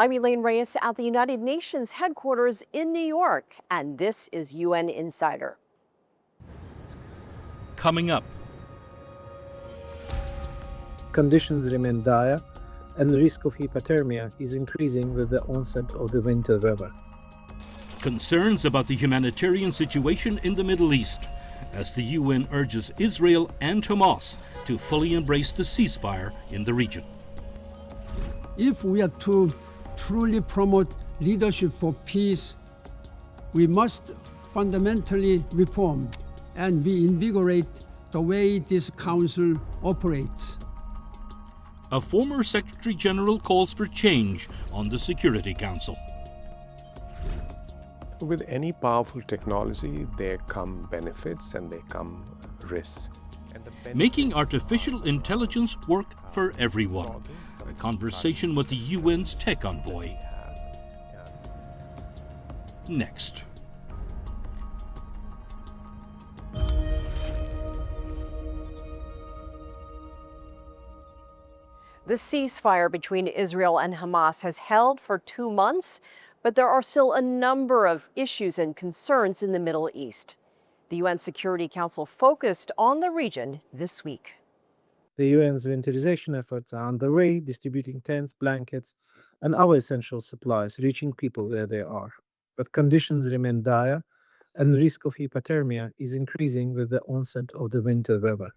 I'm Elaine Reyes at the United Nations headquarters in New York, and this is UN Insider. Coming up. Conditions remain dire, and the risk of hypothermia is increasing with the onset of the winter weather. Concerns about the humanitarian situation in the Middle East as the UN urges Israel and Hamas to fully embrace the ceasefire in the region. If we are to truly promote leadership for peace, we must fundamentally reform and reinvigorate the way this council operates. A former Secretary General calls for change on the Security Council. With any powerful technology, there come benefits and there come risks. Making artificial intelligence work for everyone. A conversation with the UN's tech envoy. Next. The ceasefire between Israel and Hamas has held for 2 months, but there are still a number of issues and concerns in the Middle East. The UN Security Council focused on the region this week. The UN's winterization efforts are underway, distributing tents, blankets, and other essential supplies, reaching people where they are. But conditions remain dire, and the risk of hypothermia is increasing with the onset of the winter weather.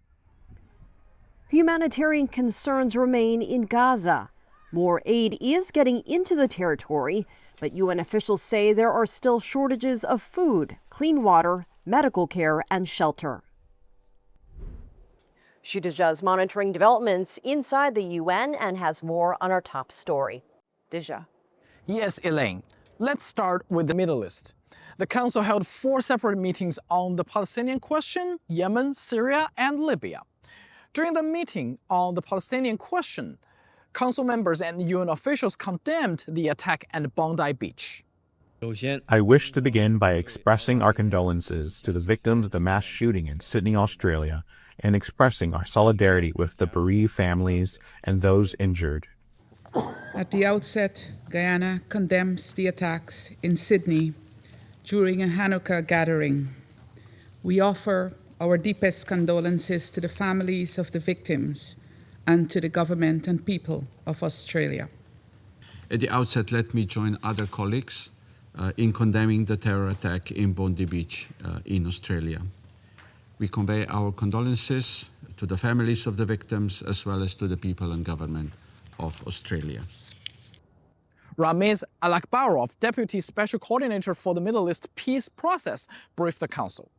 Humanitarian concerns remain in Gaza. More aid is getting into the territory, but UN officials say there are still shortages of food, clean water, medical care, and shelter. Shida is monitoring developments inside the UN and has more on our top story. Dija. Yes, Elaine. Let's start with the Middle East. The Council held 4 separate meetings on the Palestinian question, Yemen, Syria, and Libya. During the meeting on the Palestinian question, Council members and UN officials condemned the attack at Bondi Beach. I wish to begin by expressing our condolences to the victims of the mass shooting in Sydney, Australia, and expressing our solidarity with the bereaved families and those injured. At the outset, Guyana condemns the attacks in Sydney during a Hanukkah gathering. We offer our deepest condolences to the families of the victims and to the government and people of Australia. At the outset, let me join other colleagues in condemning the terror attack in Bondi Beach in Australia. We convey our condolences to the families of the victims as well as to the people and government of Australia. Ramiz Alakbarov, Deputy Special Coordinator for the Middle East Peace Process, briefed the Council.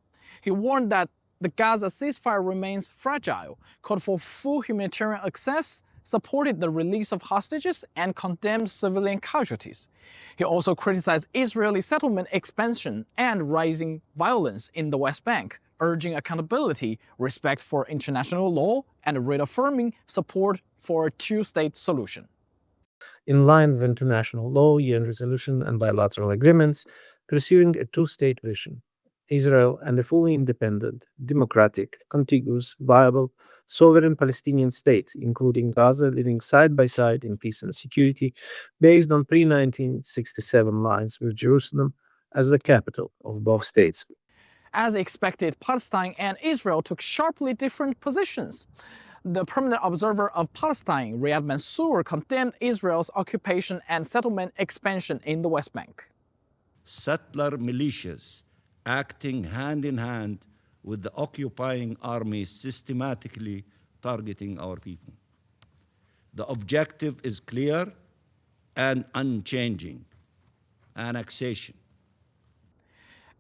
He warned that the Gaza ceasefire remains fragile, called for full humanitarian access, supported the release of hostages, and condemned civilian casualties. He also criticized Israeli settlement expansion and rising violence in the West Bank, urging accountability, respect for international law, and reaffirming support for a two-state solution. In line with international law, UN resolution, and bilateral agreements, pursuing a two-state vision. Israel and a fully independent, democratic, contiguous, viable, sovereign Palestinian state, including Gaza, living side by side in peace and security, based on pre-1967 lines with Jerusalem as the capital of both states. As expected, Palestine and Israel took sharply different positions. The permanent observer of Palestine, Riyad Mansour, condemned Israel's occupation and settlement expansion in the West Bank. Settler militias acting hand in hand with the occupying army systematically targeting our people. The objective is clear and unchanging: annexation.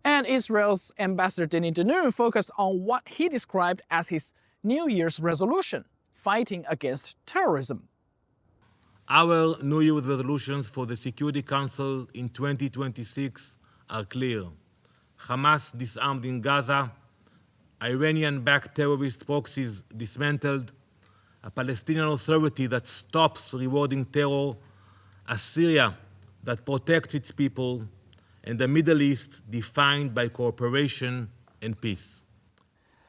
And Israel's ambassador Denis Denun focused on what he described as his New Year's resolution, fighting against terrorism. Our New Year's resolutions for the Security Council in 2026 are clear. Hamas disarmed in Gaza, Iranian-backed terrorist proxies dismantled, a Palestinian Authority that stops rewarding terror, a Syria that protects its people, and the Middle East defined by cooperation and peace.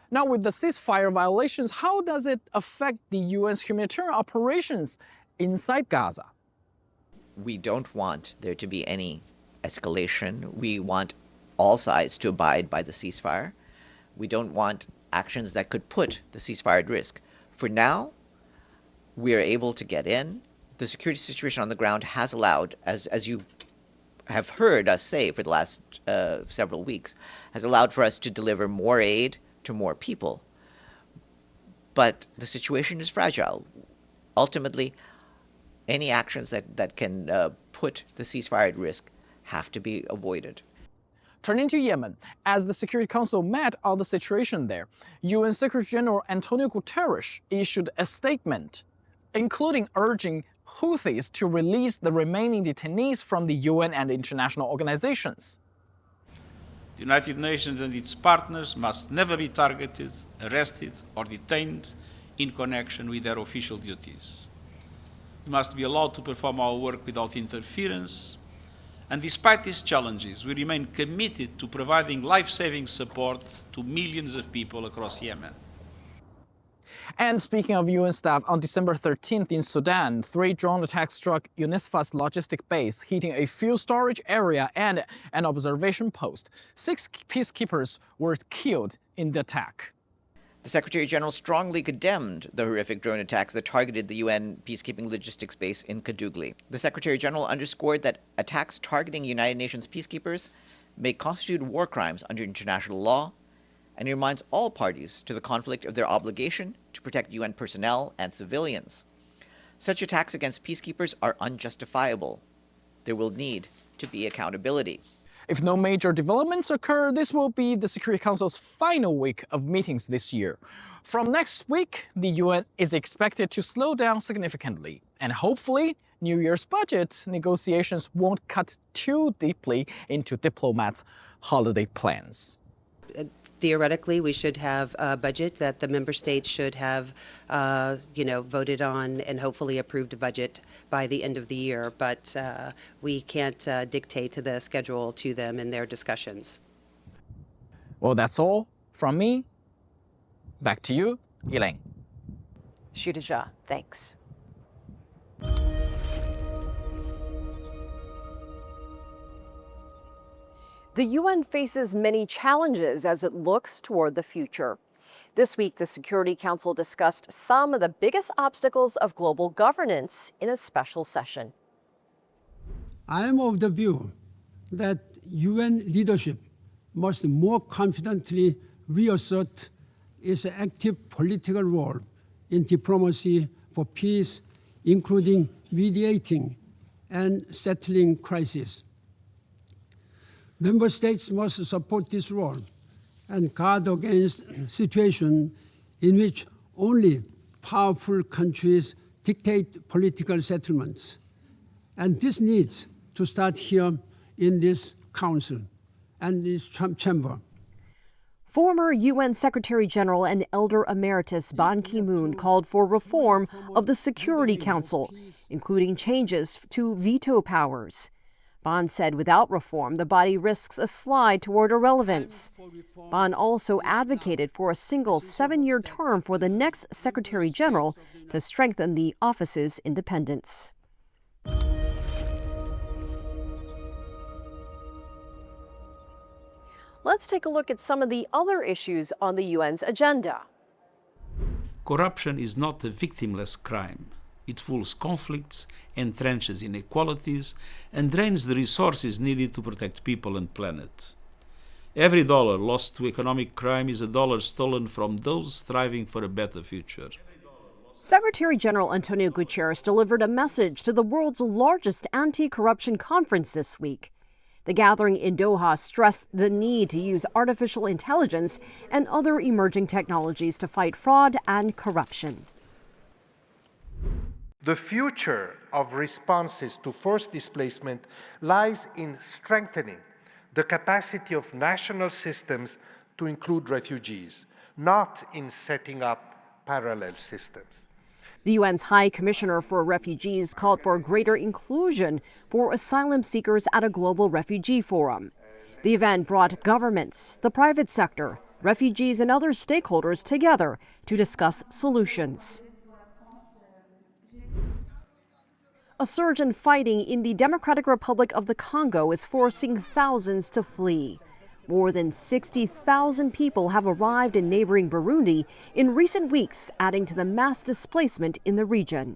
Now, with the ceasefire violations, how does it affect the UN's humanitarian operations inside Gaza? We don't want there to be any escalation. We want all sides to abide by the ceasefire. We don't want actions that could put the ceasefire at risk. For now, we are able to get in. The security situation on the ground has allowed, as you have heard us say for the last several weeks, has allowed for us to deliver more aid to more people. But the situation is fragile. Ultimately, any actions that can put the ceasefire at risk have to be avoided. Turning to Yemen, as the Security Council met on the situation there, UN Secretary General Antonio Guterres issued a statement, including urging Houthis to release the remaining detainees from the UN and international organizations. The United Nations and its partners must never be targeted, arrested, or detained in connection with their official duties. We must be allowed to perform our work without interference, and despite these challenges, we remain committed to providing life-saving support to millions of people across Yemen. And speaking of UN staff, on December 13th in Sudan, 3 drone attacks struck UNISFA's logistic base, hitting a fuel storage area and an observation post. 6 peacekeepers were killed in the attack. The Secretary General strongly condemned the horrific drone attacks that targeted the UN peacekeeping logistics base in Kadugli. The Secretary General underscored that attacks targeting United Nations peacekeepers may constitute war crimes under international law, and he reminds all parties to the conflict of their obligation to protect UN personnel and civilians. Such attacks against peacekeepers are unjustifiable. There will need to be accountability. If no major developments occur, this will be the Security Council's final week of meetings this year. From next week, the UN is expected to slow down significantly, and hopefully, New Year's budget negotiations won't cut too deeply into diplomats' holiday plans. Theoretically, we should have a budget that the member states should have, voted on and hopefully approved a budget by the end of the year. But we can't dictate the schedule to them in their discussions. Well, that's all from me. Back to you, Elaine. Shudajah, thanks. The UN faces many challenges as it looks toward the future. This week, the Security Council discussed some of the biggest obstacles of global governance in a special session. I am of the view that UN leadership must more confidently reassert its active political role in diplomacy for peace, including mediating and settling crises. Member states must support this role and guard against situations in which only powerful countries dictate political settlements. And this needs to start here in this Council and this chamber. Former UN Secretary General and Elder Emeritus Ban Ki-moon called for reform of the Security Council, including changes to veto powers. Ban said without reform, the body risks a slide toward irrelevance. Ban also advocated for a single 7-year term for the next Secretary General to strengthen the office's independence. Let's take a look at some of the other issues on the UN's agenda. Corruption is not a victimless crime. It fuels conflicts, entrenches inequalities, and drains the resources needed to protect people and planet. Every dollar lost to economic crime is a dollar stolen from those striving for a better future. Secretary General Antonio Guterres delivered a message to the world's largest anti-corruption conference this week. The gathering in Doha stressed the need to use artificial intelligence and other emerging technologies to fight fraud and corruption. The future of responses to forced displacement lies in strengthening the capacity of national systems to include refugees, not in setting up parallel systems. The UN's High Commissioner for Refugees called for greater inclusion for asylum seekers at a global refugee forum. The event brought governments, the private sector, refugees, and other stakeholders together to discuss solutions. A surge in fighting in the Democratic Republic of the Congo is forcing thousands to flee. More than 60,000 people have arrived in neighboring Burundi in recent weeks, adding to the mass displacement in the region.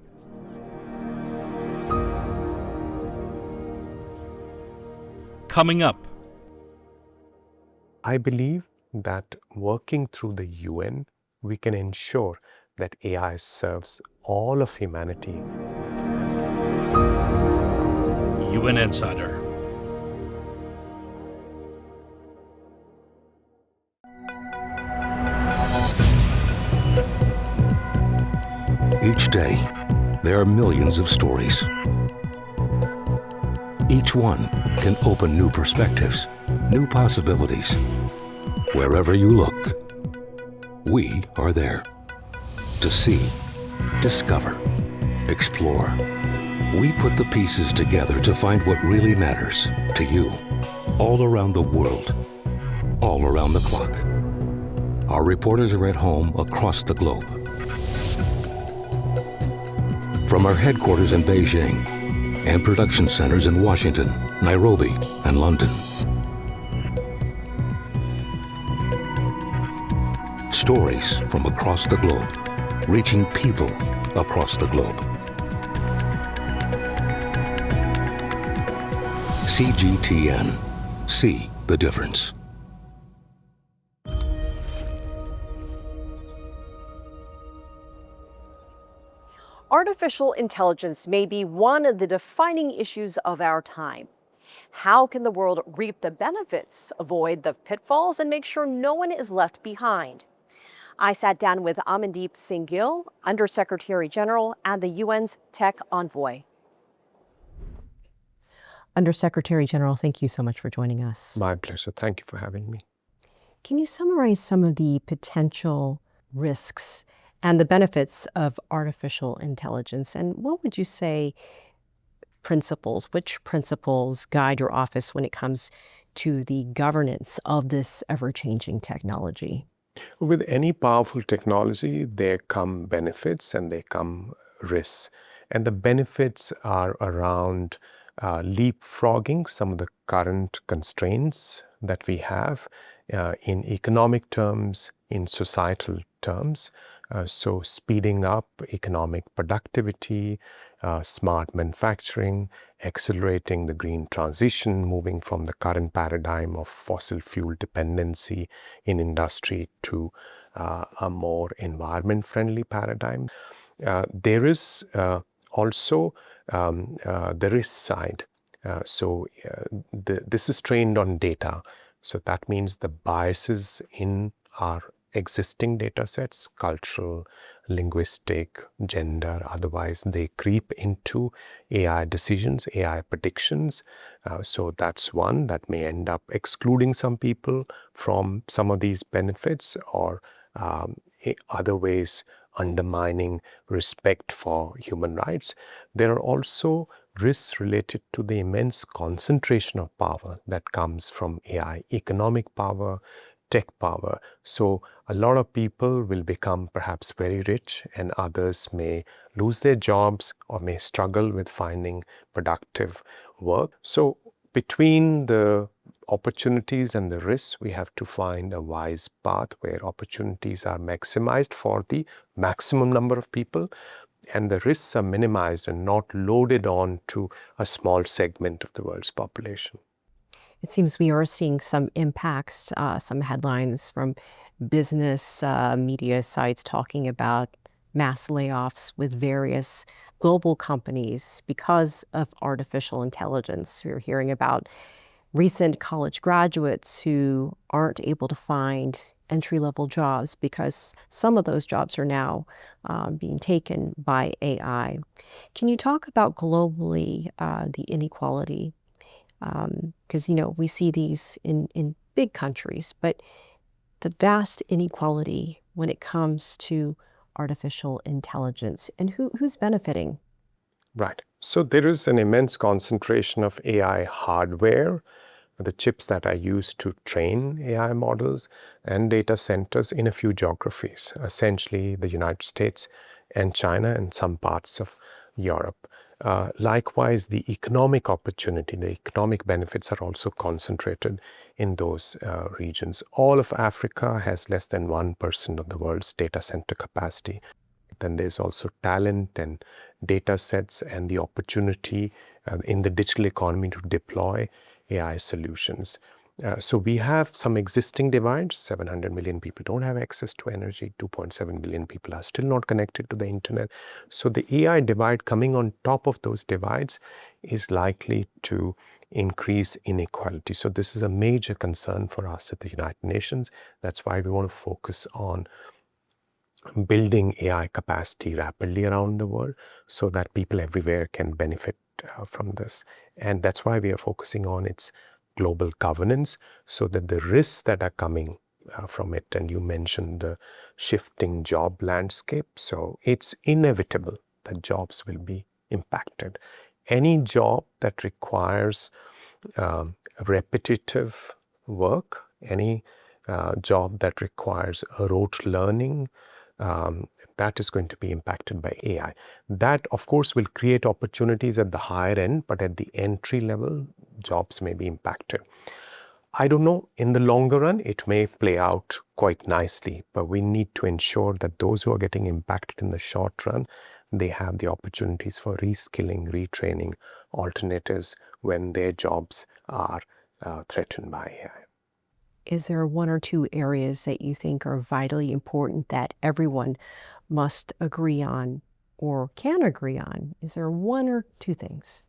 Coming up, I believe that working through the UN, we can ensure that AI serves all of humanity. UN Insider. Each day, there are millions of stories. Each one can open new perspectives, new possibilities. Wherever you look, we are there. To see, discover, explore. We put the pieces together to find what really matters to you, all around the world, all around the clock. Our reporters are at home across the globe. From our headquarters in Beijing and production centers in Washington, Nairobi, and London. Stories from across the globe, reaching people across the globe. CGTN. See the difference. Artificial intelligence may be one of the defining issues of our time. How can the world reap the benefits, avoid the pitfalls, and make sure no one is left behind? I sat down with Amandeep Singh Gill, Undersecretary General and the UN's Tech Envoy. Undersecretary General, thank you so much for joining us. My pleasure. Thank you for having me. Can you summarize some of the potential risks and the benefits of artificial intelligence? And what would you say which principles guide your office when it comes to the governance of this ever-changing technology? With any powerful technology, there come benefits and there come risks. And the benefits are around leapfrogging some of the current constraints that we have in economic terms, in societal terms. So speeding up economic productivity, smart manufacturing, accelerating the green transition, moving from the current paradigm of fossil fuel dependency in industry to a more environment-friendly paradigm. There is also the risk side. This is trained on data. So that means the biases in our existing data sets, cultural, linguistic, gender, otherwise they creep into AI decisions, AI predictions. So that's one that may end up excluding some people from some of these benefits, or other ways undermining respect for human rights. There are also risks related to the immense concentration of power that comes from AI, economic power, tech power. So a lot of people will become perhaps very rich, and others may lose their jobs or may struggle with finding productive work. So between the opportunities and the risks, we have to find a wise path where opportunities are maximized for the maximum number of people, and the risks are minimized and not loaded on to a small segment of the world's population. It seems we are seeing some impacts, some headlines from business media sites talking about mass layoffs with various global companies because of artificial intelligence. We're hearing about recent college graduates who aren't able to find entry-level jobs because some of those jobs are now being taken by AI. Can you talk about globally the inequality? Because, we see these in big countries, but the vast inequality when it comes to artificial intelligence, and who's benefiting? Right. So there is an immense concentration of AI hardware, the chips that are used to train AI models, and data centers in a few geographies, essentially the United States and China and some parts of Europe. Likewise, the economic opportunity, the economic benefits are also concentrated in those regions. All of Africa has less than 1% of the world's data center capacity. Then there's also talent and data sets and the opportunity in the digital economy to deploy AI solutions. So we have some existing divides. 700 million people don't have access to energy. 2.7 billion people are still not connected to the internet. So the AI divide coming on top of those divides is likely to increase inequality. So this is a major concern for us at the United Nations. That's why we want to focus on building AI capacity rapidly around the world so that people everywhere can benefit from this. And that's why we are focusing on its global governance so that the risks that are coming from it, and you mentioned the shifting job landscape, so it's inevitable that jobs will be impacted. Any job that requires repetitive work, any job that requires rote learning, that is going to be impacted by AI. That, of course, will create opportunities at the higher end, but at the entry level, jobs may be impacted. I don't know, in the longer run, it may play out quite nicely, but we need to ensure that those who are getting impacted in the short run, they have the opportunities for reskilling, retraining, alternatives when their jobs are threatened by AI. Is there one or two areas that you think are vitally important that everyone must agree on or can agree on? Is there one or two things?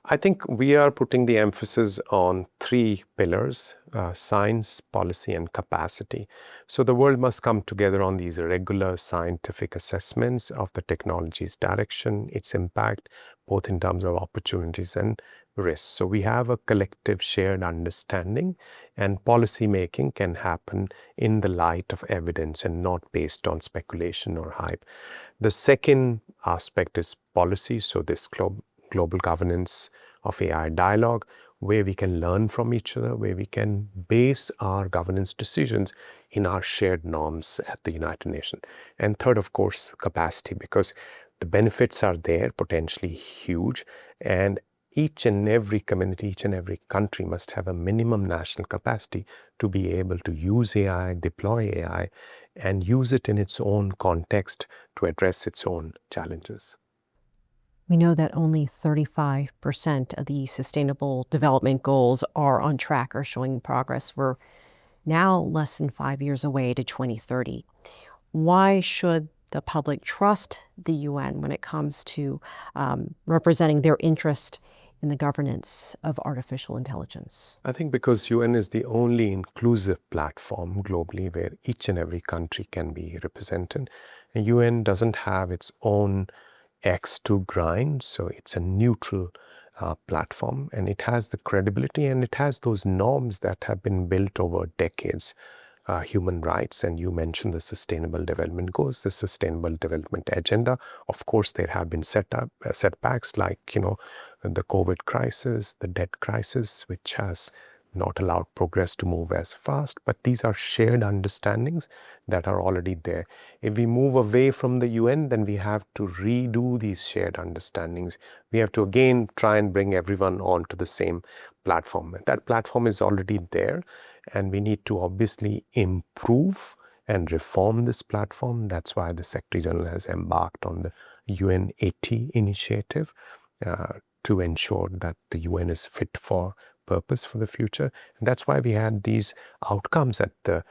I think we are putting the emphasis on three pillars: science, policy, and capacity. So the world must come together on these regular scientific assessments of the technology's direction, its impact, both in terms of opportunities and risks. So we have a collective shared understanding, and policy making can happen in the light of evidence and not based on speculation or hype. The second aspect is policy. So this global governance of AI dialogue, where we can learn from each other, where we can base our governance decisions in our shared norms at the United Nations. And third, of course, capacity, because the benefits are there, potentially huge, and each and every community, each and every country must have a minimum national capacity to be able to use AI, deploy AI, and use it in its own context to address its own challenges. We know that only 35% of the Sustainable Development Goals are on track or showing progress. We're now less than 5 years away to 2030. Why should the public trust the UN when it comes to representing their interest in the governance of artificial intelligence? I think because UN is the only inclusive platform globally where each and every country can be represented. And UN doesn't have its own X to grind, so it's a neutral platform, and it has the credibility and it has those norms that have been built over decades. Human rights, and you mentioned the Sustainable Development Goals, the Sustainable Development Agenda. Of course, there have been setbacks like, the COVID crisis, the debt crisis, which has not allowed progress to move as fast, but these are shared understandings that are already there. If we move away from the UN, then we have to redo these shared understandings. We have to again try and bring everyone onto the same platform. That platform is already there, and we need to obviously improve and reform this platform. That's why the Secretary General has embarked on the UN 80 initiative to ensure that the UN is fit for purpose for the future. And that's why we had these outcomes at the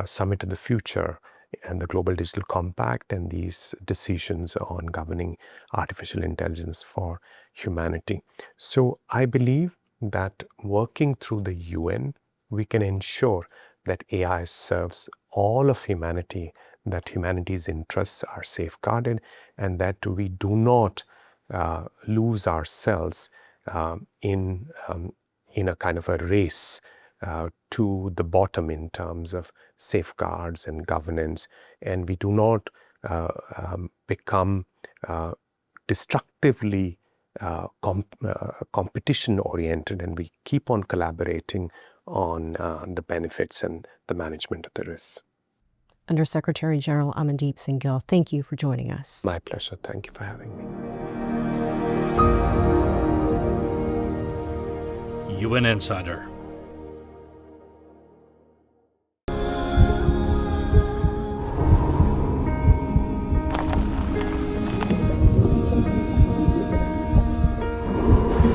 Summit of the Future and the Global Digital Compact and these decisions on governing artificial intelligence for humanity. So I believe that working through the UN, we can ensure that AI serves all of humanity, that humanity's interests are safeguarded, and that we do not lose ourselves in a kind of a race to the bottom in terms of safeguards and governance, and we do not become destructively competition oriented, and we keep on collaborating on the benefits and the management of the risks. Undersecretary General Amandeep Singh Gill, thank you for joining us. My pleasure. Thank you for having me. UN Insider.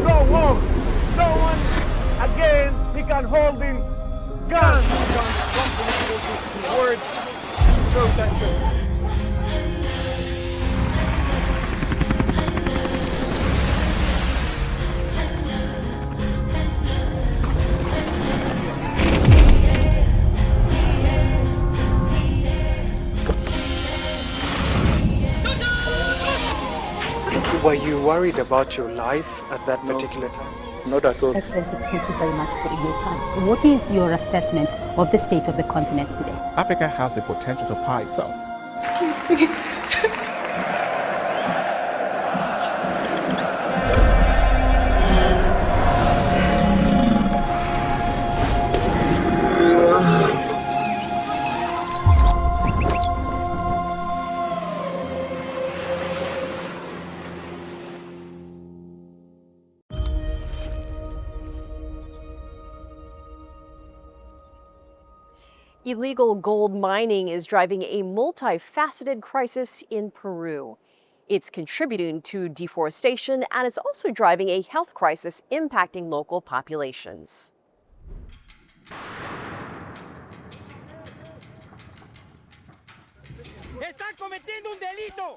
No war, no one again he can holding guns. Word protesters. Were you worried about your life at that particular time? Not at all. Excellency, thank you very much for your time. What is your assessment of the state of the continent today? Africa has the potential to power itself. Excuse me. Illegal gold mining is driving a multifaceted crisis in Peru. It's contributing to deforestation, and it's also driving a health crisis impacting local populations.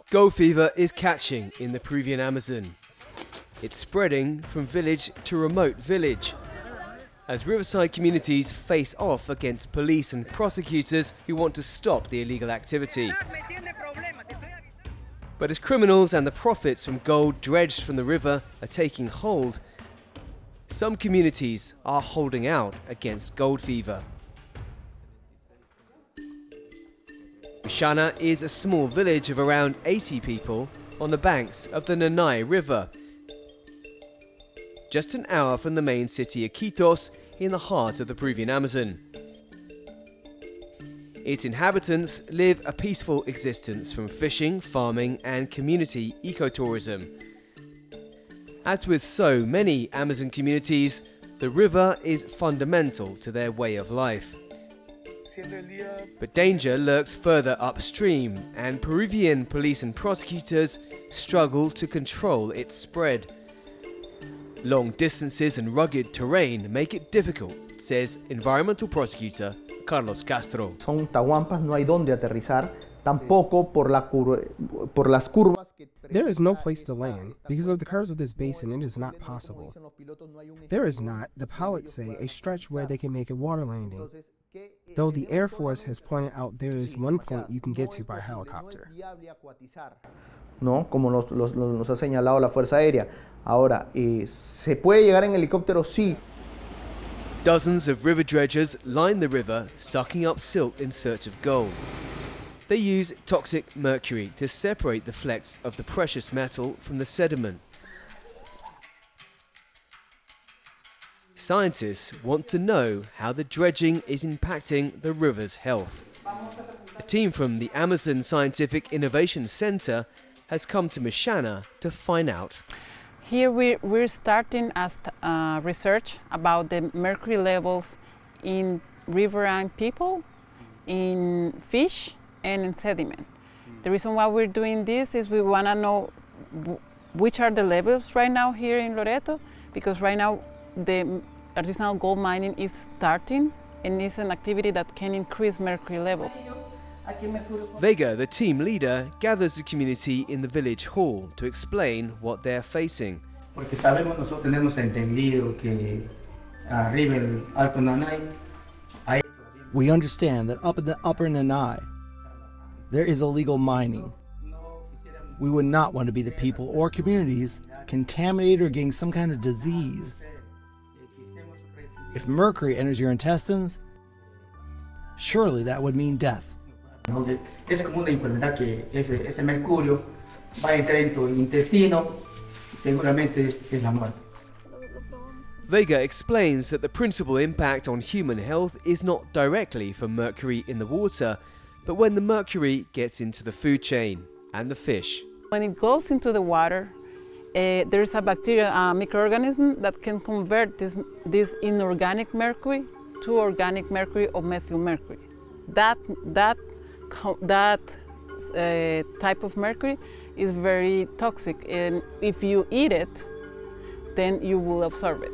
Gold fever is catching in the Peruvian Amazon. It's spreading from village to remote village, as riverside communities face off against police and prosecutors who want to stop the illegal activity. But as criminals and the profits from gold dredged from the river are taking hold, some communities are holding out against gold fever. Ushana is a small village of around 80 people on the banks of the Nanay River, just an hour from the main city Iquitos in the heart of the Peruvian Amazon. Its inhabitants live a peaceful existence from fishing, farming and community ecotourism. As with so many Amazon communities, the river is fundamental to their way of life. But danger lurks further upstream, and Peruvian police and prosecutors struggle to control its spread. Long distances and rugged terrain make it difficult, says environmental prosecutor Carlos Castro. Son tahuampas, no hay donde aterrizar, tampoco por las curvas. There is no place to land. Because of the curves of this basin, it is not possible. There is not, the pilots say, a stretch where they can make a water landing. Though the Air Force has pointed out there is one point you can get to by helicopter. No, como nos ha señalado la Fuerza Aérea. Ahora, ¿se puede llegar en helicóptero? Sí. Dozens of river dredgers line the river, sucking up silt in search of gold. They use toxic mercury to separate the flecks of the precious metal from the sediment. Scientists want to know how the dredging is impacting the river's health. A team from the Amazon Scientific Innovation Center has come to Mishana to find out. Here we're starting as research about the mercury levels in riverine people, in fish, and in sediment. The reason why we're doing this is we want to know which are the levels right now here in Loreto, because right now the artisanal gold mining is starting and it's an activity that can increase mercury level. Vega, the team leader, gathers the community in the village hall to explain what they're facing. Porque sabemos, nosotros tenemos entendido que arriba el Alto Nanay. We understand that up in the Upper Nanay, there is illegal mining. We would not want to be the people or communities contaminated or getting some kind of disease. If mercury enters your intestines, surely that would mean death. Es como una enfermedad que ese mercurio va a entrar en tu intestino y seguramente es la muerte. Vega explains that the principal impact on human health is not directly from mercury in the water, but when the mercury gets into the food chain and the fish. When it goes into the water, there's a bacteria, a microorganism that can convert this inorganic mercury to organic mercury or methyl mercury. That type of mercury is very toxic, and if you eat it, then you will absorb it.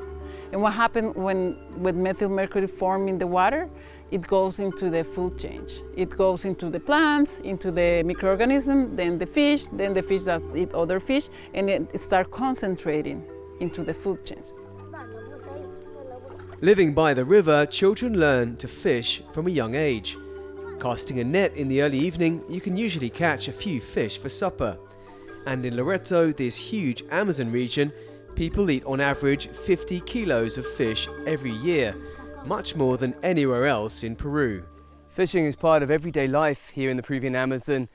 And what happens with methyl mercury form in the water? It goes into the food chain. It goes into the plants, into the microorganism, then the fish that eat other fish, and it starts concentrating into the food chain. Living by the river, children learn to fish from a young age. Casting a net in the early evening, you can usually catch a few fish for supper. And in Loreto, this huge Amazon region, people eat on average 50 kilos of fish every year, much more than anywhere else in Peru. Fishing is part of everyday life here in the Peruvian Amazon,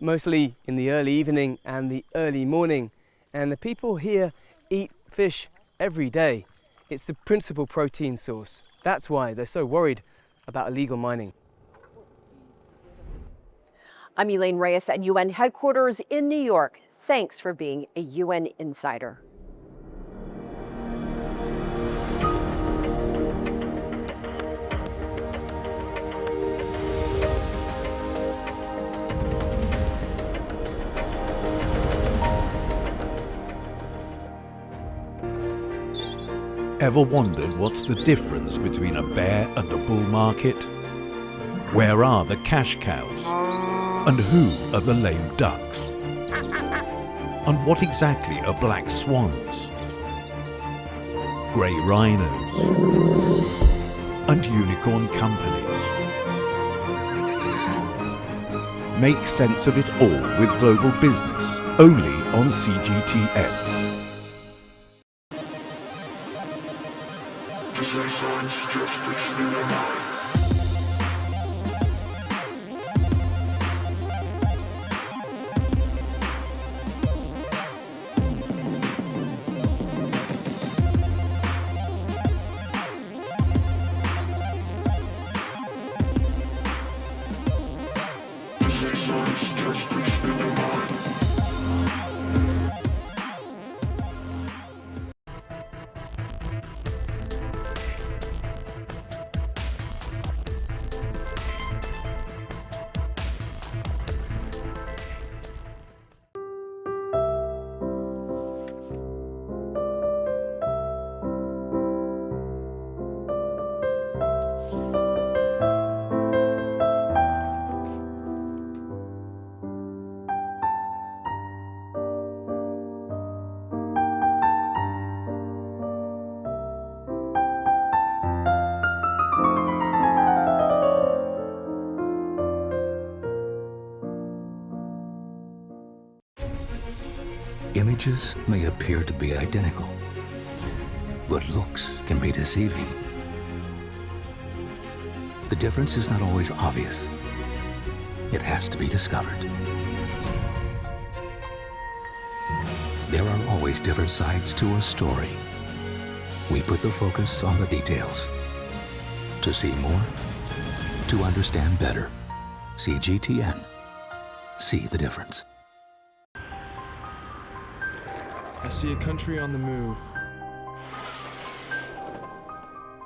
mostly in the early evening and the early morning. And the people here eat fish every day. It's the principal protein source. That's why they're so worried about illegal mining. I'm Elaine Reyes at UN headquarters in New York. Thanks for being a UN Insider. Ever wondered what's the difference between a bear and a bull market? Where are the cash cows? And who are the lame ducks? And what exactly are black swans? Grey rhinos? And unicorn companies? Make sense of it all with global business, only on CGTN. Images may appear to be identical, but looks can be deceiving. The difference is not always obvious. It has to be discovered. There are always different sides to a story. We put the focus on the details. To see more, to understand better. CGTN. See the difference. I see a country on the move.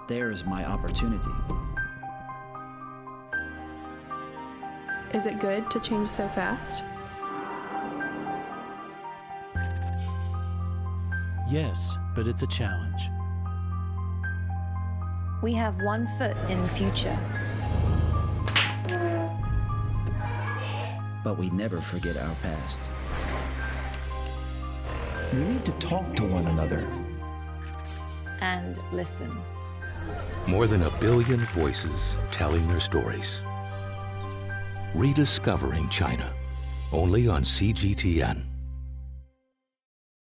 There's my opportunity. Is it good to change so fast? Yes, but it's a challenge. We have one foot in the future. But we never forget our past. We need to talk to one another. And listen. More than 1 billion voices telling their stories. Rediscovering China, only on CGTN.